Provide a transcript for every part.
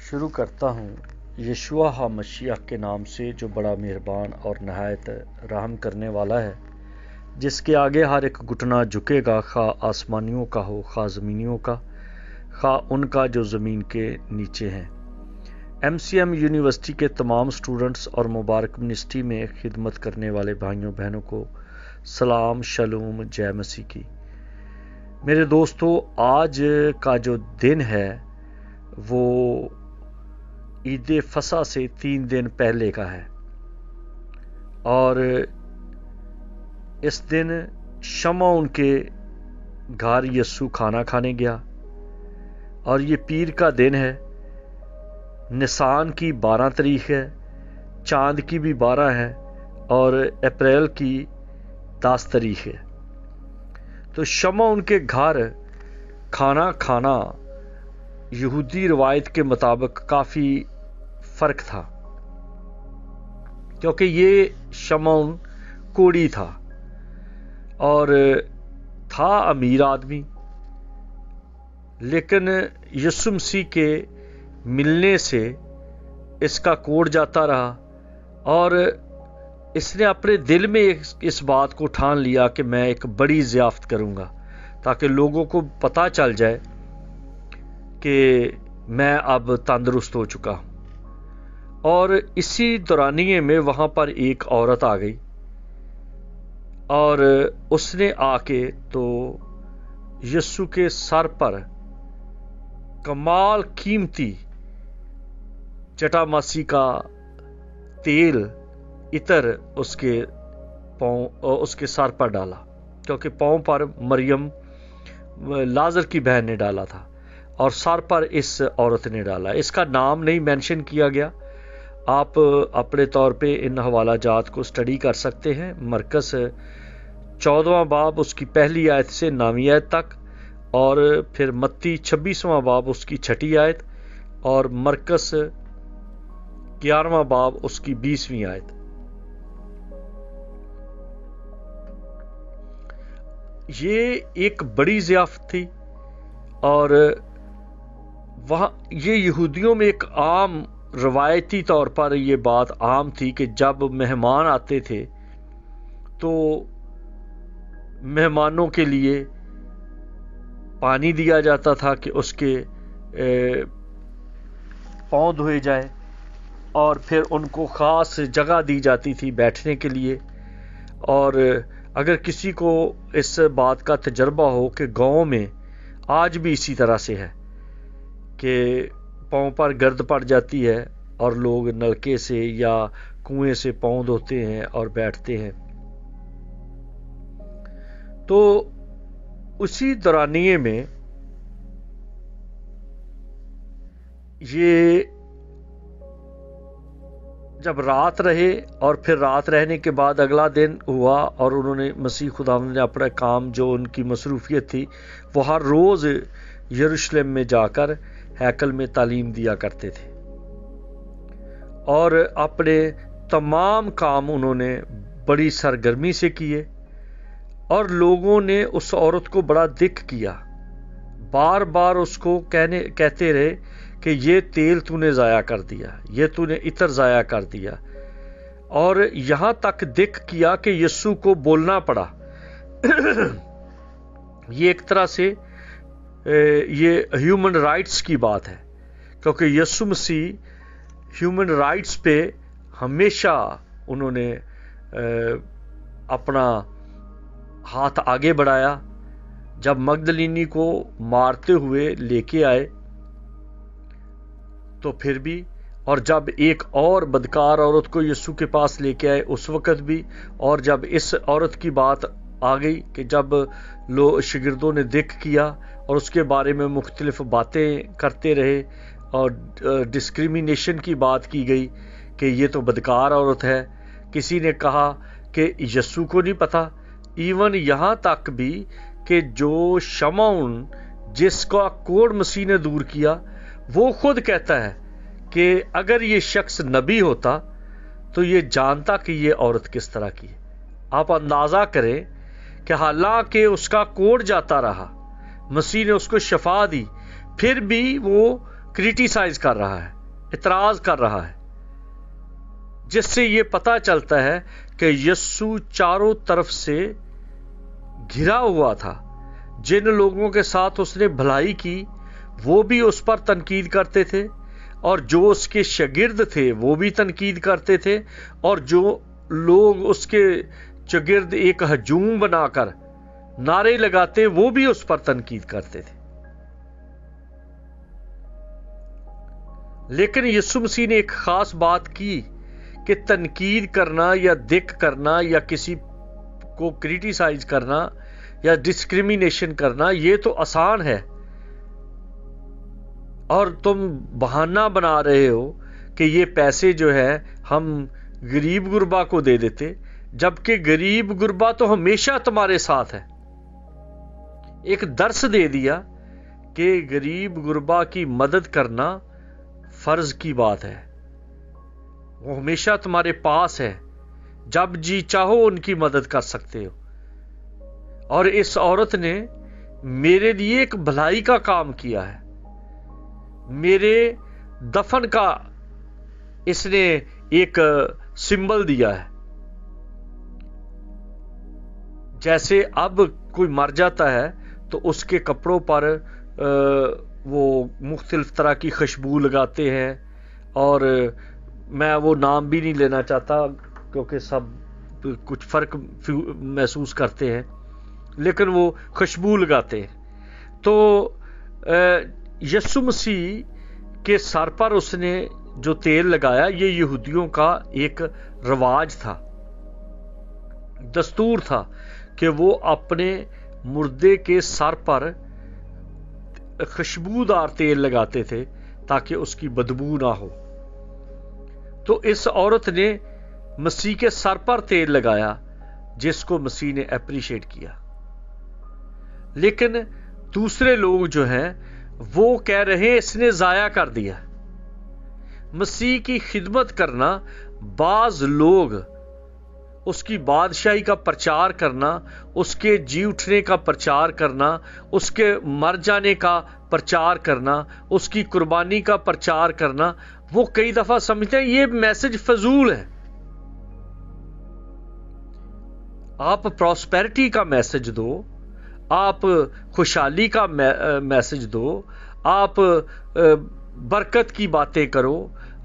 شروع کرتا ہوں یشوع مسیح کے نام سے جو بڑا مہربان اور نہایت رحم کرنے والا ہے، جس کے آگے ہر ایک گھٹنا جھکے گا، خواہ آسمانیوں کا ہو خواہ زمینیوں کا، خواہ ان کا جو زمین کے نیچے ہیں۔ MCM یونیورسٹی کے تمام سٹوڈنٹس اور مبارک منسٹری میں خدمت کرنے والے بھائیوں بہنوں کو سلام، شلوم، جے مسیح کی۔ میرے دوستو، آج کا جو دن ہے وہ عید فصح سے 3 دن پہلے کا ہے، اور اس دن شمعون کے گھر یسوع کھانا کھانے گیا، اور یہ پیر کا دن ہے۔ نسان کی 12 تاریخ ہے، چاند کی بھی 12 ہے، اور اپریل کی 10 تاریخ ہے۔ تو شمعون کے گھر کھانا کھانا یہودی روایت کے مطابق کافی فرق تھا، کیونکہ یہ شمعون کوڑی تھا اور تھا امیر آدمی، لیکن یسوع مسیح کے ملنے سے اس کا کوڑ جاتا رہا، اور اس نے اپنے دل میں اس بات کو ٹھان لیا کہ میں ایک بڑی ضیافت کروں گا، تاکہ لوگوں کو پتہ چل جائے کہ میں اب تندرست ہو چکا ہوں۔ اور اسی دورانیے میں وہاں پر ایک عورت آ گئی، اور اس نے آ کے تو یسوع کے سر پر کمال قیمتی جٹاماسی کا تیل عطر اس کے سر پر ڈالا، کیونکہ پاؤں پر مریم لازر کی بہن نے ڈالا تھا، اور سر پر اس عورت نے ڈالا۔ اس کا نام نہیں مینشن کیا گیا، آپ اپنے طور پہ ان حوالہ جات کو سٹڈی کر سکتے ہیں۔ مرکز 14واں باب اس کی پہلی آیت سے 9ویں آیت تک، اور پھر متی 26واں باب اس کی 6ٹھی آیت، اور مرکز 11واں باب اس کی 20ویں آیت۔ یہ ایک بڑی ضیافت تھی، اور وہاں یہ یہودیوں میں ایک عام روایتی طور پر یہ بات عام تھی کہ جب مہمان آتے تھے تو مہمانوں کے لیے پانی دیا جاتا تھا کہ اس کے پاؤں دھوئے جائے، اور پھر ان کو خاص جگہ دی جاتی تھی بیٹھنے کے لیے۔ اور اگر کسی کو اس بات کا تجربہ ہو کہ گاؤں میں آج بھی اسی طرح سے ہے کہ پاؤں پر گرد پڑ جاتی ہے، اور لوگ نلکے سے یا کنویں سے پاؤں دھوتے ہیں اور بیٹھتے ہیں، تو اسی دورانیے میں یہ جب رات رہے، اور پھر رات رہنے کے بعد اگلا دن ہوا، اور انہوں نے مسیح خداوند نے اپنا کام جو ان کی مصروفیت تھی وہ ہر روز یروشلم میں جا کر ہیکل میں تعلیم دیا کرتے تھے، اور اپنے تمام کام انہوں نے بڑی سرگرمی سے کیے، اور لوگوں نے اس عورت کو بڑا دکھ کیا، بار بار اس کو کہتے رہے کہ یہ تیل تو نے ضائع کر دیا، یہ تو نے عطر ضائع کر دیا، اور یہاں تک دکھ کیا کہ یسوع کو بولنا پڑا۔ یہ ایک طرح سے یہ ہیومن رائٹس کی بات ہے، کیونکہ یسوع مسیح ہیومن رائٹس پہ ہمیشہ انہوں نے اپنا ہاتھ آگے بڑھایا۔ جب مگدلینی کو مارتے ہوئے لے کے آئے تو پھر بھی، اور جب ایک اور بدکار عورت کو یسوع کے پاس لے کے آئے اس وقت بھی، اور جب اس عورت کی بات آ گئی کہ جب شاگردوں نے دکھ کیا اور اس کے بارے میں مختلف باتیں کرتے رہے، اور ڈسکریمنیشن کی بات کی گئی کہ یہ تو بدکار عورت ہے، کسی نے کہا کہ یسوع کو نہیں پتہ، ایون یہاں تک بھی کہ جو شمعون جس کا کوڑ مسیح نے دور کیا، وہ خود کہتا ہے کہ اگر یہ شخص نبی ہوتا تو یہ جانتا کہ یہ عورت کس طرح کی ہے۔ آپ اندازہ کریں کہ حالانکہ اس کا کوڑ جاتا رہا، مسیح نے اس کو شفا دی، پھر بھی وہ کریٹیسائز کر رہا ہے اعتراض کر رہا ہے، جس سے یہ پتہ چلتا ہے کہ یسوع چاروں طرف سے گھرا ہوا تھا۔ جن لوگوں کے ساتھ اس نے بھلائی کی وہ بھی اس پر تنقید کرتے تھے، اور جو اس کے شاگرد تھے وہ بھی تنقید کرتے تھے، اور جو لوگ اس کے شاگرد ایک ہجوم بنا کر نعرے لگاتے وہ بھی اس پر تنقید کرتے تھے۔ لیکن یسوع مسیح نے ایک خاص بات کی کہ تنقید کرنا یا دکھ کرنا یا کسی کو کریٹیسائز کرنا یا ڈسکریمنیشن کرنا یہ تو آسان ہے، اور تم بہانہ بنا رہے ہو کہ یہ پیسے جو ہے ہم غریب غربا کو دے دیتے، جبکہ غریب غربا تو ہمیشہ تمہارے ساتھ ہے۔ ایک درس دے دیا کہ غریب غربا کی مدد کرنا فرض کی بات ہے، وہ ہمیشہ تمہارے پاس ہے، جب جی چاہو ان کی مدد کر سکتے ہو۔ اور اس عورت نے میرے لیے ایک بھلائی کا کام کیا ہے، میرے دفن کا اس نے ایک سمبل دیا ہے۔ جیسے اب کوئی مر جاتا ہے تو اس کے کپڑوں پر وہ مختلف طرح کی خوشبو لگاتے ہیں، اور میں وہ نام بھی نہیں لینا چاہتا کیونکہ سب کچھ فرق محسوس کرتے ہیں، لیکن وہ خوشبو لگاتے ہیں۔ تو یسوع مسیح کے سر پر اس نے جو تیل لگایا یہ یہودیوں کا ایک رواج تھا، دستور تھا کہ وہ اپنے مردے کے سر پر خوشبودار تیل لگاتے تھے تاکہ اس کی بدبو نہ ہو۔ تو اس عورت نے مسیح کے سر پر تیل لگایا، جس کو مسیح نے اپریشیٹ کیا۔ لیکن دوسرے لوگ جو ہیں وہ کہہ رہے ہیں اس نے ضائع کر دیا۔ مسیح کی خدمت کرنا، بعض لوگ اس کی بادشاہی کا پرچار کرنا، اس کے جی اٹھنے کا پرچار کرنا، اس کے مر جانے کا پرچار کرنا، اس کی قربانی کا پرچار کرنا، وہ کئی دفعہ سمجھتے ہیں یہ میسج فضول ہے۔ آپ پراسپیرٹی کا میسج دو، آپ خوشحالی کا میسج دو، آپ برکت کی باتیں کرو،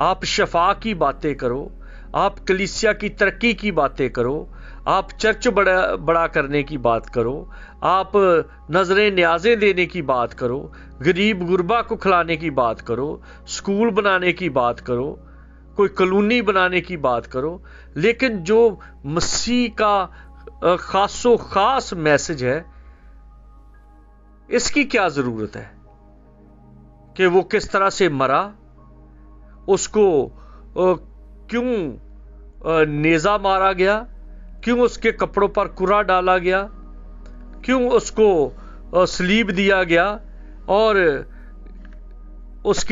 آپ شفا کی باتیں کرو، آپ کلیسیا کی ترقی کی باتیں کرو، آپ چرچ بڑا کرنے کی بات کرو، آپ نظریں نیازیں دینے کی بات کرو، غریب غربا کو کھلانے کی بات کرو، سکول بنانے کی بات کرو، کوئی کالونی بنانے کی بات کرو، لیکن جو مسیح کا خاص و خاص میسج ہے اس کی کیا ضرورت ہے؟ کہ وہ کس طرح سے مرا، اس کو کیوں نیزہ مارا گیا، کیوں اس کے کپڑوں پر کرا ڈالا گیا، کیوں اس کو صلیب دیا گیا، اور اس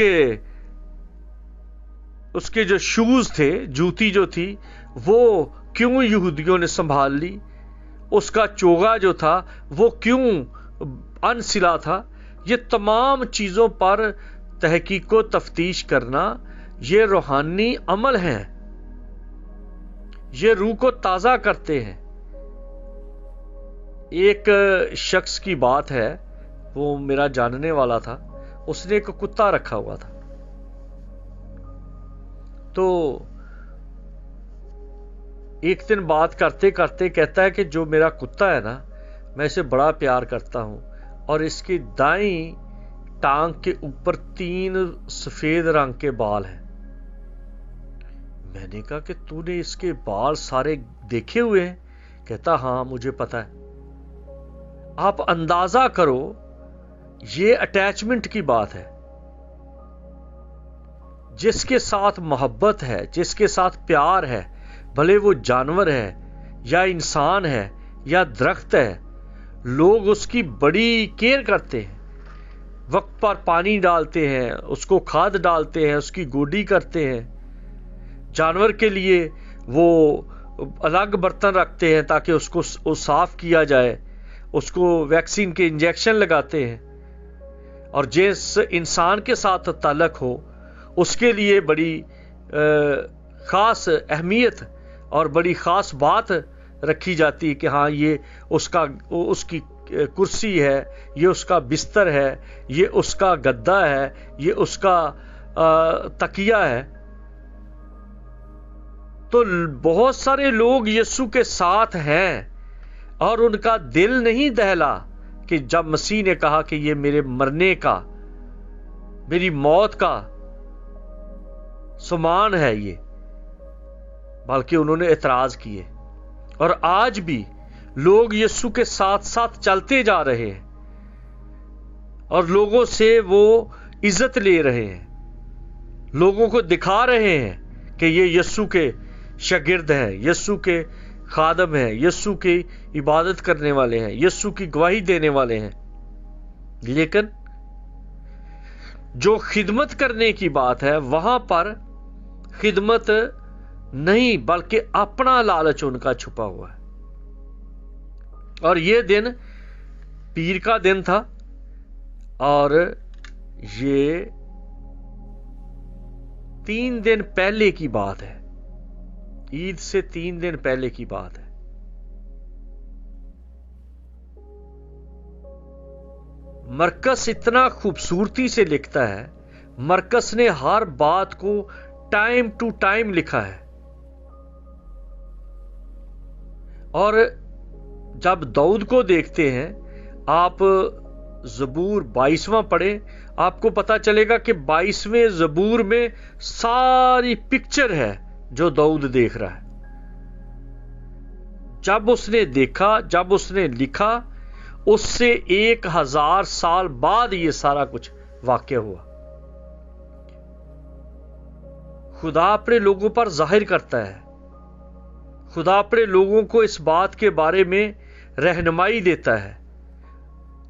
کے جو شوز تھے، جوتی جو تھی، وہ کیوں یہودیوں نے سنبھال لی، اس کا چوغا جو تھا وہ کیوں انسلا تھا۔ یہ تمام چیزوں پر تحقیق و تفتیش کرنا یہ روحانی عمل ہے، یہ روح کو تازہ کرتے ہیں۔ ایک شخص کی بات ہے، وہ میرا جاننے والا تھا، اس نے ایک کتا رکھا ہوا تھا۔ تو ایک دن بات کرتے کرتے کہتا ہے کہ جو میرا کتا ہے نا، میں اسے بڑا پیار کرتا ہوں، اور اس کی دائیں ٹانگ کے اوپر 3 سفید رنگ کے بال ہیں۔ میں نے کہا کہ تو نے اس کے بال سارے دیکھے ہوئے ہیں؟ کہتا ہاں مجھے پتا ہے۔ آپ اندازہ کرو، یہ اٹیچمنٹ کی بات ہے۔ جس کے ساتھ محبت ہے، جس کے ساتھ پیار ہے، بھلے وہ جانور ہے یا انسان ہے یا درخت ہے، لوگ اس کی بڑی کیئر کرتے ہیں، وقت پر پانی ڈالتے ہیں، اس کو کھاد ڈالتے ہیں، اس کی گوڈی کرتے ہیں۔ جانور کے لیے وہ الگ برتن رکھتے ہیں تاکہ اس کو صاف کیا جائے، اس کو ویکسین کے انجیکشن لگاتے ہیں۔ اور جس انسان کے ساتھ تعلق ہو اس کے لیے بڑی خاص اہمیت اور بڑی خاص بات رکھی جاتی ہے کہ ہاں یہ اس کی کرسی ہے، یہ اس کا بستر ہے، یہ اس کا گدا ہے، یہ اس کا تکیہ ہے۔ تو بہت سارے لوگ یسوع کے ساتھ ہیں اور ان کا دل نہیں دہلا کہ جب مسیح نے کہا کہ یہ میرے مرنے کا، میری موت کا سامان ہے یہ، بلکہ انہوں نے اعتراض کیے۔ اور آج بھی لوگ یسوع کے ساتھ ساتھ چلتے جا رہے ہیں اور لوگوں سے وہ عزت لے رہے ہیں، لوگوں کو دکھا رہے ہیں کہ یہ یسوع کے شاگرد ہیں، یسوع کے خادم ہیں، یسوع کی عبادت کرنے والے ہیں، یسوع کی گواہی دینے والے ہیں۔ لیکن جو خدمت کرنے کی بات ہے وہاں پر خدمت نہیں بلکہ اپنا لالچ ان کا چھپا ہوا ہے۔ اور یہ دن پیر کا دن تھا، اور یہ 3 دن پہلے کی بات ہے، عید سے 3 دن پہلے کی بات ہے۔ مرکز اتنا خوبصورتی سے لکھتا ہے، مرکز نے ہر بات کو ٹائم ٹو ٹائم لکھا ہے۔ اور جب داؤد کو دیکھتے ہیں، آپ زبور 22واں پڑھیں، آپ کو پتا چلے گا کہ 22ویں زبور میں ساری پکچر ہے جو داؤد دیکھ رہا ہے۔ جب اس نے دیکھا، جب اس نے لکھا، اس سے 1000 سال بعد یہ سارا کچھ واقع ہوا۔ خدا اپنے لوگوں پر ظاہر کرتا ہے، خدا اپنے لوگوں کو اس بات کے بارے میں رہنمائی دیتا ہے۔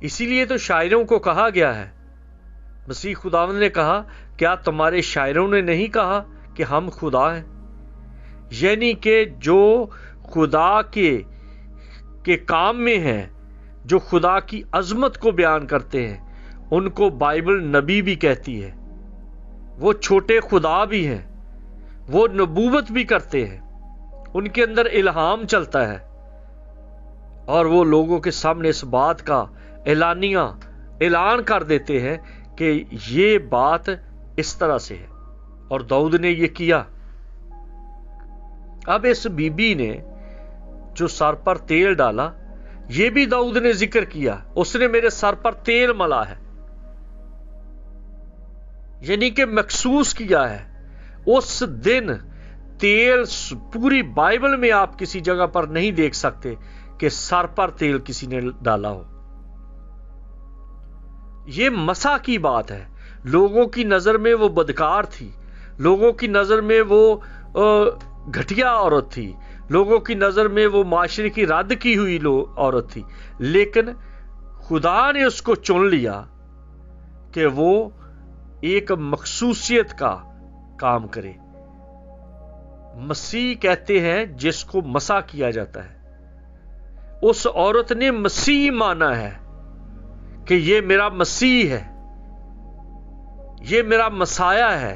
اسی لیے تو شاعروں کو کہا گیا ہے، مسیح خداوند نے کہا، کیا تمہارے شاعروں نے نہیں کہا کہ ہم خدا ہیں؟ یعنی کہ جو خدا کے کام میں ہیں، جو خدا کی عظمت کو بیان کرتے ہیں، ان کو بائبل نبی بھی کہتی ہے۔ وہ چھوٹے خدا بھی ہیں، وہ نبوت بھی کرتے ہیں، ان کے اندر الہام چلتا ہے، اور وہ لوگوں کے سامنے اس بات کا اعلان کر دیتے ہیں کہ یہ بات اس طرح سے ہے، اور داؤد نے یہ کیا۔ اب اس بی بی نے جو سر پر تیل ڈالا، یہ بھی داؤد نے ذکر کیا، اس نے میرے سر پر تیل ملا ہے، یعنی کہ مخصوص کیا ہے۔ اس دن تیل پوری بائبل میں آپ کسی جگہ پر نہیں دیکھ سکتے کہ سر پر تیل کسی نے ڈالا ہو۔ یہ مسا کی بات ہے۔ لوگوں کی نظر میں وہ بدکار تھی، لوگوں کی نظر میں وہ گھٹیا عورت تھی، لوگوں کی نظر میں وہ معاشرے کی رد کی ہوئی عورت تھی، لیکن خدا نے اس کو چن لیا کہ وہ ایک مخصوصیت کا کام کرے۔ مسیح کہتے ہیں جس کو مسا کیا جاتا ہے۔ اس عورت نے مسیح مانا ہے کہ یہ میرا مسیح ہے، یہ میرا مسایا ہے،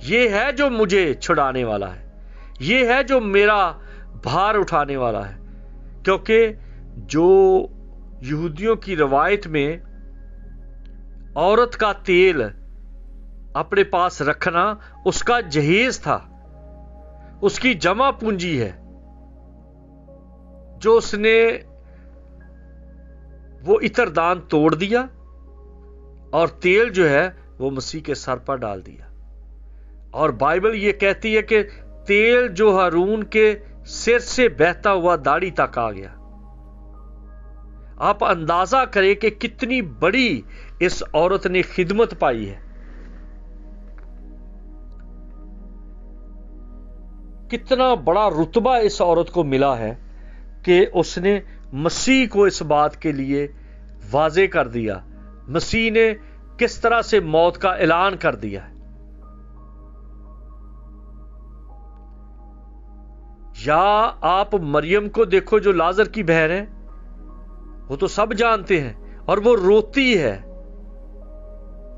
یہ ہے جو مجھے چھڑانے والا ہے، یہ ہے جو میرا بھار اٹھانے والا ہے۔ کیونکہ جو یہودیوں کی روایت میں عورت کا تیل اپنے پاس رکھنا اس کا جہیز تھا، اس کی جمع پونجی ہے، جو اس نے وہ عطر دان توڑ دیا اور تیل جو ہے وہ مسیح کے سر پر ڈال دیا۔ اور بائبل یہ کہتی ہے کہ تیل جو ہارون کے سر سے بہتا ہوا داڑھی تک آ گیا۔ آپ اندازہ کریں کہ کتنی بڑی اس عورت نے خدمت پائی ہے، کتنا بڑا رتبہ اس عورت کو ملا ہے کہ اس نے مسیح کو اس بات کے لیے واضح کر دیا، مسیح نے کس طرح سے موت کا اعلان کر دیا ہے۔ یا آپ مریم کو دیکھو جو لازر کی بہن ہے، وہ تو سب جانتے ہیں، اور وہ روتی ہے،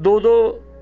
2-2,